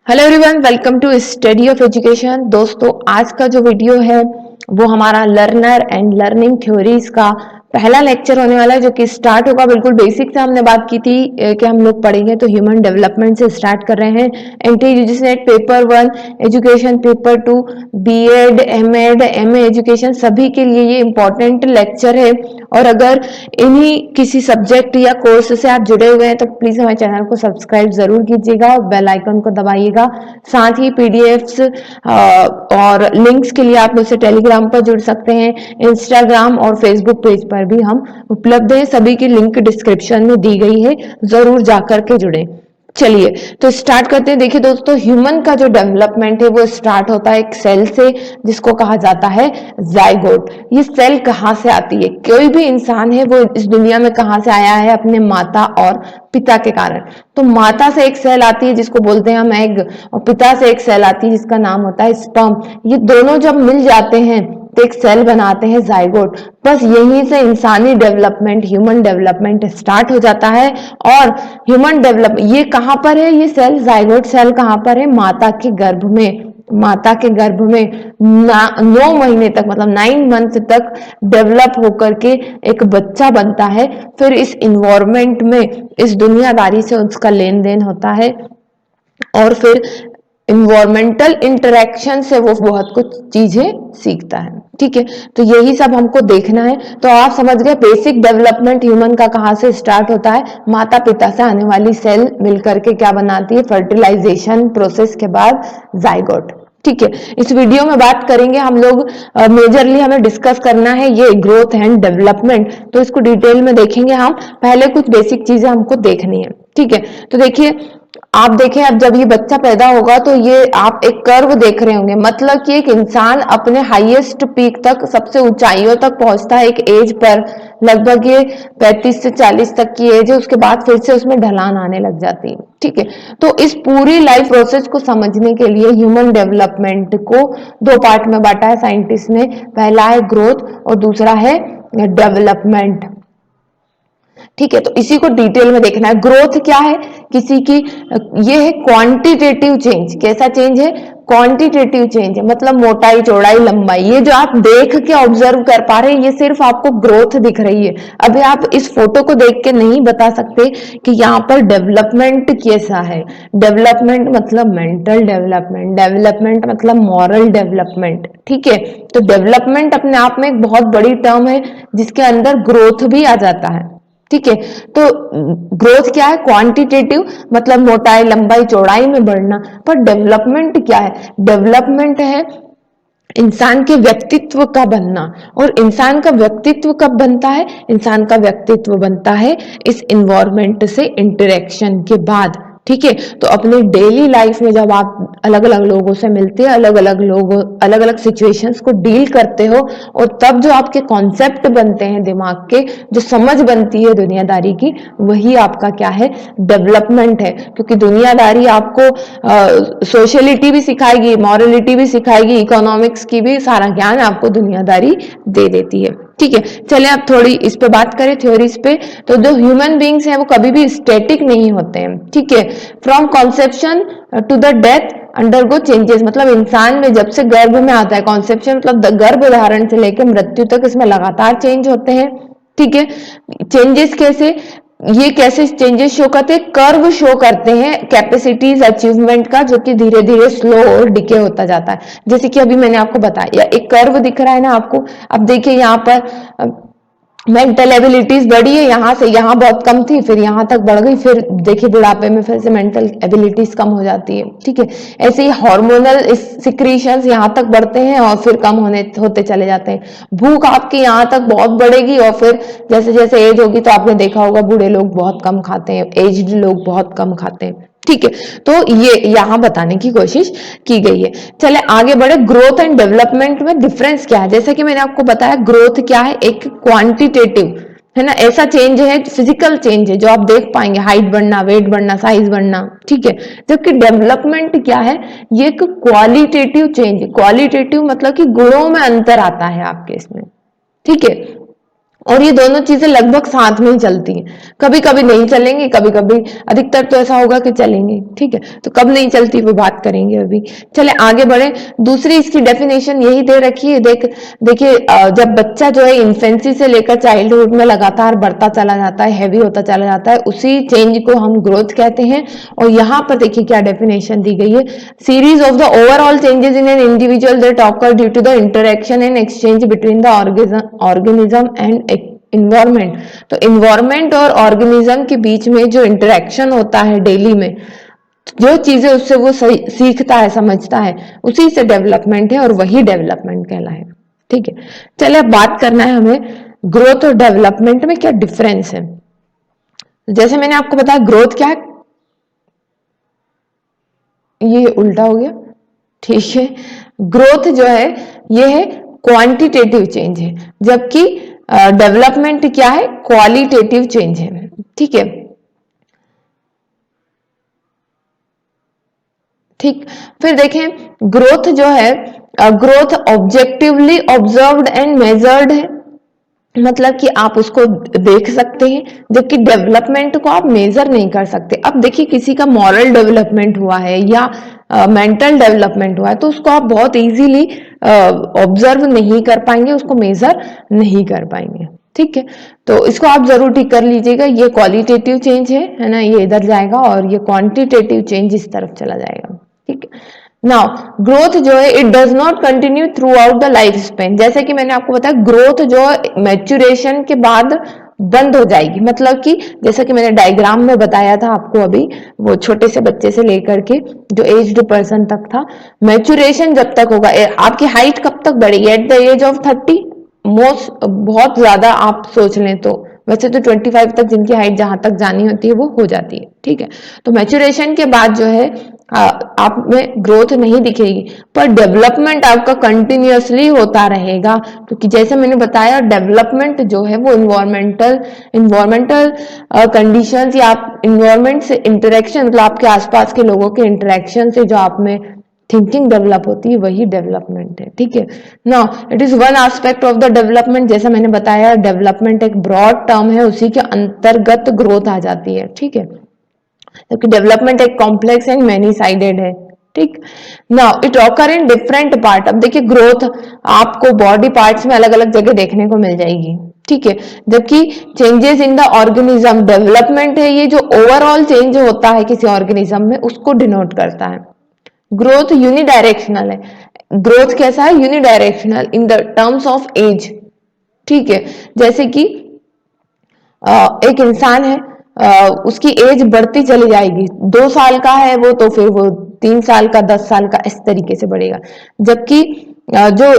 Hello everyone, welcome to study of education. दोस्तों, आज का जो वीडियो है वो हमारा लर्नर एंड लर्निंग थ्योरीज का पहला लेक्चर होने वाला है, जो कि स्टार्ट होगा बिल्कुल बेसिक से। हमने बात की थी कि हम लोग पढ़ेंगे, तो ह्यूमन डेवलपमेंट से स्टार्ट कर रहे हैं। Anti UGC NET paper 1, education paper 2, BEd, MEd, MA education, सभी के लिए ये इंपॉर्टेंट लेक्चर है। और अगर इन्हीं किसी सब्जेक्ट या कोर्स से आप जुड़े हुए हैं तो प्लीज हमारे चैनल को सब्सक्राइब जरूर कीजिएगा और बेल आइकन को दबाइएगा। साथ ही पीडीएफ्स और लिंक्स के लिए आप मुझसे टेलीग्राम पर जुड़ सकते हैं। इंस्टाग्राम और फेसबुक पेज पर भी हम उपलब्ध हैं, सभी की लिंक डिस्क्रिप्शन में दी गई है, जरूर जाकर के जुड़े। चलिए तो स्टार्ट करते हैं। देखिए दोस्तों, ह्यूमन का जो डेवलपमेंट है वो स्टार्ट होता है एक सेल से, जिसको कहा जाता है जाइगोट। ये सेल कहाँ से आती है? कोई भी इंसान है वो इस दुनिया में कहाँ से आया है? अपने माता और पिता के कारण। तो माता से एक सेल आती है जिसको बोलते हैं हम एग, और पिता से एक सेल आती है जिसका नाम होता है स्पर्म। ये दोनों जब मिल जाते हैं तो एक सेल बनाते हैं जाइगोट। बस यहीं से इंसानी डेवलपमेंट, ह्यूमन डेवलपमेंट स्टार्ट हो जाता है। और ह्यूमन डेवलपमेंट ये कहां पर है? ये सेल, जाइगोट सेल कहां पर है? माता के गर्भ में। माता के गर्भ में 9 महीने तक, मतलब 9 मंथ तक डेवलप होकर के एक बच्चा बनता है। फिर इस इन्वायरमेंट में, इस दुनियादारी से उसका लेन देन होता है, और फिर इन्वायरमेंटल इंटरेक्शन से वो बहुत कुछ चीजें सीखता है। ठीक है, तो यही सब हमको देखना है। तो आप समझ गए बेसिक डेवलपमेंट ह्यूमन का कहाँ से स्टार्ट होता है? माता पिता से आने वाली सेल मिलकर के क्या बनाती है? फर्टिलाइजेशन प्रोसेस के बाद जाइगोट। ठीक है, इस वीडियो में बात करेंगे हम लोग, मेजरली हमें डिस्कस करना है ये ग्रोथ एंड डेवलपमेंट। तो इसको डिटेल में देखेंगे हम। पहले कुछ बेसिक चीजें हमको देखनी है। ठीक है, तो देखिए, आप देखें, अब जब ये बच्चा पैदा होगा तो ये आप एक कर्व देख रहे होंगे, मतलब कि एक इंसान अपने हाईएस्ट पीक तक, सबसे ऊंचाइयों तक पहुंचता है एक एज पर। लगभग ये 35 से 40 तक की एज है, उसके बाद फिर से उसमें ढलान आने लग जाती है। ठीक है, तो इस पूरी लाइफ प्रोसेस को समझने के लिए ह्यूमन डेवलपमेंट को 2 पार्ट में बांटा है साइंटिस्ट ने। पहला है ग्रोथ और दूसरा है डेवलपमेंट। ठीक है, तो इसी को डिटेल में देखना है। ग्रोथ क्या है किसी की? ये है क्वांटिटेटिव चेंज। कैसा चेंज है? क्वांटिटेटिव चेंज है, मतलब मोटाई, चौड़ाई, लंबाई। ये जो आप देख के ऑब्जर्व कर पा रहे हैं, ये सिर्फ आपको ग्रोथ दिख रही है। अभी आप इस फोटो को देख के नहीं बता सकते कि यहाँ पर डेवलपमेंट कैसा है। डेवलपमेंट मतलब मेंटल डेवलपमेंट, डेवलपमेंट मतलब मॉरल डेवलपमेंट। ठीक है, तो डेवलपमेंट अपने आप में एक बहुत बड़ी टर्म है जिसके अंदर ग्रोथ भी आ जाता है। ठीक है, तो ग्रोथ क्या है? क्वांटिटेटिव मतलब मोटाई, लंबाई, चौड़ाई में बढ़ना। पर डेवलपमेंट क्या है? डेवलपमेंट है इंसान के व्यक्तित्व का बनना। और इंसान का व्यक्तित्व कब बनता है? इंसान का व्यक्तित्व बनता है इस इन्वायरमेंट से इंटरेक्शन के बाद। ठीक है, तो अपने डेली लाइफ में जब आप अलग अलग लोगों से मिलते हैं, अलग अलग लोगों, अलग अलग सिचुएशंस को डील करते हो, और तब जो आपके कॉन्सेप्ट बनते हैं दिमाग के, जो समझ बनती है दुनियादारी की, वही आपका क्या है? डेवलपमेंट है। क्योंकि दुनियादारी आपको सोशलिटी भी सिखाएगी, मॉरलिटी भी सिखाएगी, इकोनॉमिक्स की भी सारा ज्ञान आपको दुनियादारी दे देती है। ठीक है, चलिए अब थोड़ी इस पे बात करें, थ्योरीज पे। तो जो ह्यूमन बींग्स हैं वो कभी भी स्टैटिक नहीं होते हैं। ठीक है, from conception to the death undergo changes. मतलब इंसान में जब से गर्भ में आता है, कॉन्सेप्शन मतलब गर्भ धारण से लेकर मृत्यु तक, इसमें लगातार चेंज होते हैं। ठीक है, चेंजेस कैसे? ये कैसे चेंजेस शो करते हैं? कर्व शो करते हैं कैपेसिटीज अचीवमेंट का, जो कि धीरे धीरे स्लो और डिके होता जाता है। जैसे कि अभी मैंने आपको बताया, एक कर्व दिख रहा है ना आपको। अब देखिए यहाँ पर मेंटल एबिलिटीज बढ़ी है, यहाँ से यहाँ बहुत कम थी, फिर यहाँ तक बढ़ गई, फिर देखिए बुढ़ापे में फिर से मेंटल एबिलिटीज कम हो जाती है। ठीक है, ऐसे ही हार्मोनल सिक्रीशंस यहाँ तक बढ़ते हैं और फिर कम होते चले जाते हैं। भूख आपकी यहाँ तक बहुत बढ़ेगी, और फिर जैसे जैसे एज होगी, तो आपने देखा होगा बूढ़े लोग बहुत कम खाते हैं, एज्ड लोग बहुत कम खाते हैं। ठीक है, तो ये यहां बताने की कोशिश की गई है। चले आगे बढ़े। ग्रोथ एंड डेवलपमेंट में डिफरेंस क्या है? जैसे कि मैंने आपको बताया, ग्रोथ क्या है? एक क्वांटिटेटिव है ना, ऐसा चेंज है, फिजिकल चेंज है जो आप देख पाएंगे, हाइट बढ़ना, वेट बढ़ना, साइज बढ़ना। ठीक है, जबकि डेवलपमेंट क्या है? ये एक क्वालिटेटिव चेंज। क्वालिटेटिव मतलब कि गुणों में अंतर आता है आपके इसमें। ठीक है, और ये दोनों चीजें लगभग साथ में ही चलती हैं। कभी कभी नहीं चलेंगी, कभी कभी, अधिकतर तो ऐसा होगा कि चलेंगे। ठीक है, तो कब नहीं चलती वो बात करेंगे अभी। चले आगे बढ़े। दूसरी इसकी डेफिनेशन यही दे रखी है। देखिए जब बच्चा जो है इन्फेंसी से लेकर चाइल्डहुड में लगातार बढ़ता चला जाता है, हैवी होता चला जाता है, उसी चेंज को हम ग्रोथ कहते हैं। और यहाँ पर देखिए क्या डेफिनेशन दी गई है, series of the overall changes in an individual that occur due to the interaction and exchange between the organism and environment. तो इन्वायरमेंट और ऑर्गेनिज्म के बीच में जो इंटरेक्शन होता है डेली में, जो चीजें उससे वो सीखता है, समझता है, उसी से डेवलपमेंट है और वही डेवलपमेंट कहलाएगा। ठीक है, चलिए अब बात करना है हमें ग्रोथ और डेवलपमेंट में क्या डिफरेंस है। जैसे मैंने आपको बताया ग्रोथ क्या है, ये उल्टा हो गया। ठीक है, ग्रोथ जो है ये है क्वांटिटेटिव चेंज है, जबकि डेवलपमेंट क्या है, क्वालिटेटिव चेंज है। ठीक है, ठीक। फिर देखें ग्रोथ जो है, growth objectively observed and measured है, मतलब कि आप उसको देख सकते हैं, जबकि डेवलपमेंट को आप मेजर नहीं कर सकते। अब देखिए किसी का मॉरल डेवलपमेंट हुआ है या मेंटल डेवलपमेंट हुआ है, तो उसको आप बहुत इजीली ऑब्जर्व नहीं कर पाएंगे, उसको मेजर नहीं कर पाएंगे। ठीक है, तो इसको आप जरूर ठीक कर लीजिएगा। ये क्वालिटेटिव चेंज है ना, ये इधर जाएगा, और ये क्वांटिटेटिव चेंज इस तरफ चला जाएगा। ठीक है, नाउ ग्रोथ जो है it does not continue through out the life span. जैसे कि मैंने आपको बताया ग्रोथ जो मैच्योरेशन के बाद बंद हो जाएगी, मतलब कि जैसा कि मैंने डायग्राम में बताया था आपको अभी, वो छोटे से बच्चे से लेकर के जो एज्ड पर्सन तक था, मैच्योरेशन जब तक होगा, आपकी हाइट कब तक बढ़ेगी, at the age of 30 most, बहुत ज्यादा आप सोच लें तो, वैसे तो 25 तक जिनकी हाइट जहां तक जानी होती है वो हो जाती है। ठीक है, तो मैच्योरेशन के बाद जो है आप में ग्रोथ नहीं दिखेगी, पर डेवलपमेंट आपका कंटिन्यूअसली होता रहेगा, क्योंकि जैसे मैंने बताया डेवलपमेंट जो है वो इन्वायरमेंटल कंडीशंस या आप इन्वायरमेंट से इंटरेक्शन, मतलब आपके आसपास के लोगों के इंटरेक्शन से जो आप में थिंकिंग डेवलप होती है, वही डेवलपमेंट है। ठीक है, now it is one aspect of the development. जैसा मैंने बताया डेवलपमेंट एक ब्रॉड टर्म है, उसी के अंतर्गत ग्रोथ आ जाती है। ठीक है, जबकि डेवलपमेंट एक कॉम्प्लेक्स एंड मेनी साइडेड है। ठीक, now it occur in different part. अब देखिए ग्रोथ आपको बॉडी पार्ट्स में अलग अलग जगह देखने को मिल जाएगी। ठीक है, जबकि changes in the organism, development है ये जो ओवरऑल चेंज होता है किसी ऑर्गेनिज्म में, उसको डिनोट करता है। ग्रोथ यूनिडायरेक्शनल है। ग्रोथ कैसा है, unidirectional in the terms of age. ठीक है, जैसे कि एक इंसान है, उसकी एज बढ़ती चली जाएगी, 2 साल का है वो, तो फिर वो 3 साल का, 10 साल का, इस तरीके से बढ़ेगा। जबकि जो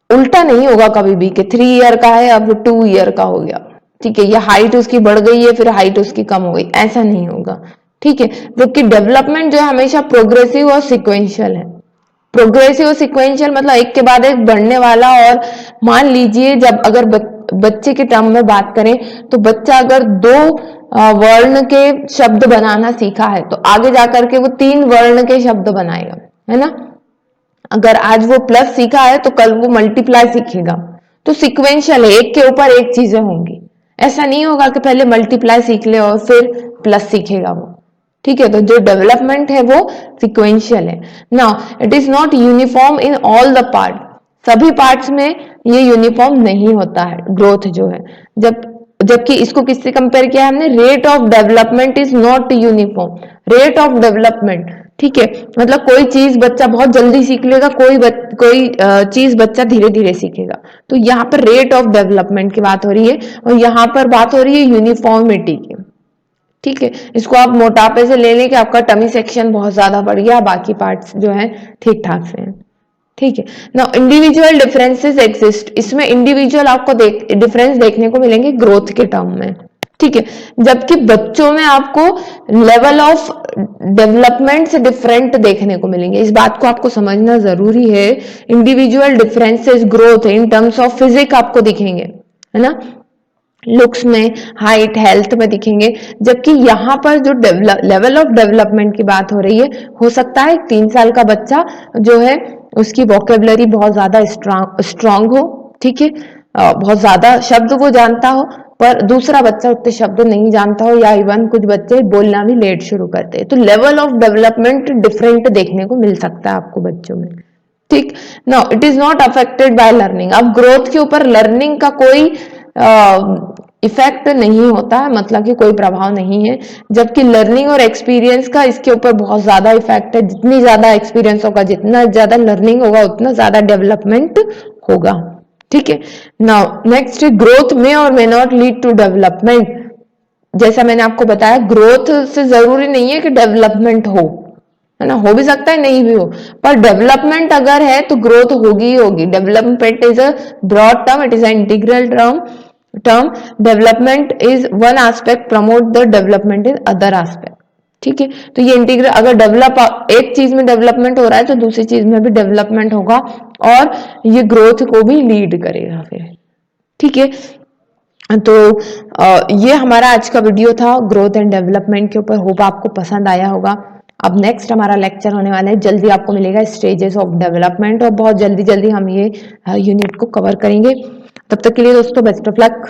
उल्टा नहीं होगा कभी भी कि 3 ईयर का है अब 2 ईयर का हो गया। ठीक है, या हाइट उसकी बढ़ गई है फिर हाइट उसकी कम हो गई, ऐसा नहीं होगा। ठीक है, जबकि डेवलपमेंट जो है हमेशा प्रोग्रेसिव और सिक्वेंशियल है। प्रोग्रेसिव और सिक्वेंशियल मतलब एक के बाद एक बढ़ने वाला। और मान लीजिए जब अगर बच्चे के टर्म में बात करें, तो बच्चा अगर 2 वर्ण के शब्द बनाना सीखा है, तो आगे जाकर के वो 3 वर्ण के शब्द बनाएगा, है ना। अगर आज वो प्लस सीखा है तो कल वो मल्टीप्लाई सीखेगा। तो सिक्वेंशियल है, एक के ऊपर एक चीजें होंगी। ऐसा नहीं होगा कि पहले मल्टीप्लाई सीख ले और फिर प्लस सीखेगा वो। ठीक है, तो जो डेवलपमेंट है वो सिक्वेंशियल है। Now it is not uniform in all the part. सभी पार्ट्स में ये यूनिफॉर्म नहीं होता है ग्रोथ जो है। जबकि इसको किससे कंपेयर किया हमने, rate of development is not uniform. Rate of development, ठीक है, मतलब कोई चीज बच्चा बहुत जल्दी सीख लेगा, कोई चीज बच्चा धीरे धीरे सीखेगा। तो यहाँ पर रेट ऑफ डेवलपमेंट की बात हो रही है, और यहाँ पर बात हो रही है यूनिफॉर्मिटी की। ठीक है, इसको आप मोटापे से ले लें कि आपका टमी सेक्शन बहुत ज्यादा बढ़ गया, बाकी पार्ट्स जो है ठीक ठाक से हैं। ठीक है, ना इंडिविजुअल डिफरेंसेस एग्जिस्ट। इसमें इंडिविजुअल आपको डिफरेंस देखने को मिलेंगे ग्रोथ के टर्म में। ठीक है, जबकि बच्चों में आपको लेवल ऑफ डेवलपमेंट से डिफरेंट देखने को मिलेंगे। इस बात को आपको समझना जरूरी है। Individual differences growth in terms of physique आपको दिखेंगे, है ना, लुक्स में, हाइट, हेल्थ में दिखेंगे। जबकि यहाँ पर जो लेवल ऑफ डेवलपमेंट की बात हो रही है, हो सकता है 3 साल का बच्चा जो है उसकी वोकेबलरी बहुत ज्यादा स्ट्रांग हो। ठीक है, बहुत ज्यादा शब्द वो जानता हो, पर दूसरा बच्चा उतने शब्द नहीं जानता हो, या इवन कुछ बच्चे बोलना भी लेट शुरू करते हैं। तो लेवल ऑफ डेवलपमेंट डिफरेंट देखने को मिल सकता है आपको बच्चों में। ठीक, no it is not affected by learning. अब ग्रोथ के ऊपर लर्निंग का कोई इफेक्ट नहीं होता है, मतलब कि कोई प्रभाव नहीं है, जबकि लर्निंग और एक्सपीरियंस का इसके ऊपर बहुत ज्यादा इफेक्ट है। जितनी ज्यादा एक्सपीरियंस होगा, जितना ज्यादा लर्निंग होगा, उतना ज्यादा डेवलपमेंट होगा। ठीक है, नाउ नेक्स्ट, ग्रोथ में और may not lead to development. जैसा मैंने आपको बताया, ग्रोथ से जरूरी नहीं है कि डेवलपमेंट हो, है ना, हो भी सकता है नहीं भी हो, पर डेवलपमेंट अगर है तो ग्रोथ होगी ही होगी। Development is a broad term, it is a integral term. Development is one aspect, promote the development is other aspect. ठीक है, तो ये इंटीग्रल, अगर एक चीज में डेवलपमेंट हो रहा है तो दूसरी चीज में भी डेवलपमेंट होगा, और ये ग्रोथ को भी लीड करेगा फिर। ठीक है, तो ये हमारा आज का वीडियो था ग्रोथ एंड डेवलपमेंट के ऊपर। होप आपको पसंद आया होगा। अब नेक्स्ट हमारा लेक्चर होने वाला है, जल्दी आपको मिलेगा स्टेजेस ऑफ डेवलपमेंट, और बहुत जल्दी जल्दी हम ये यूनिट को कवर करेंगे। तब तक के लिए दोस्तों बेस्ट ऑफ लक।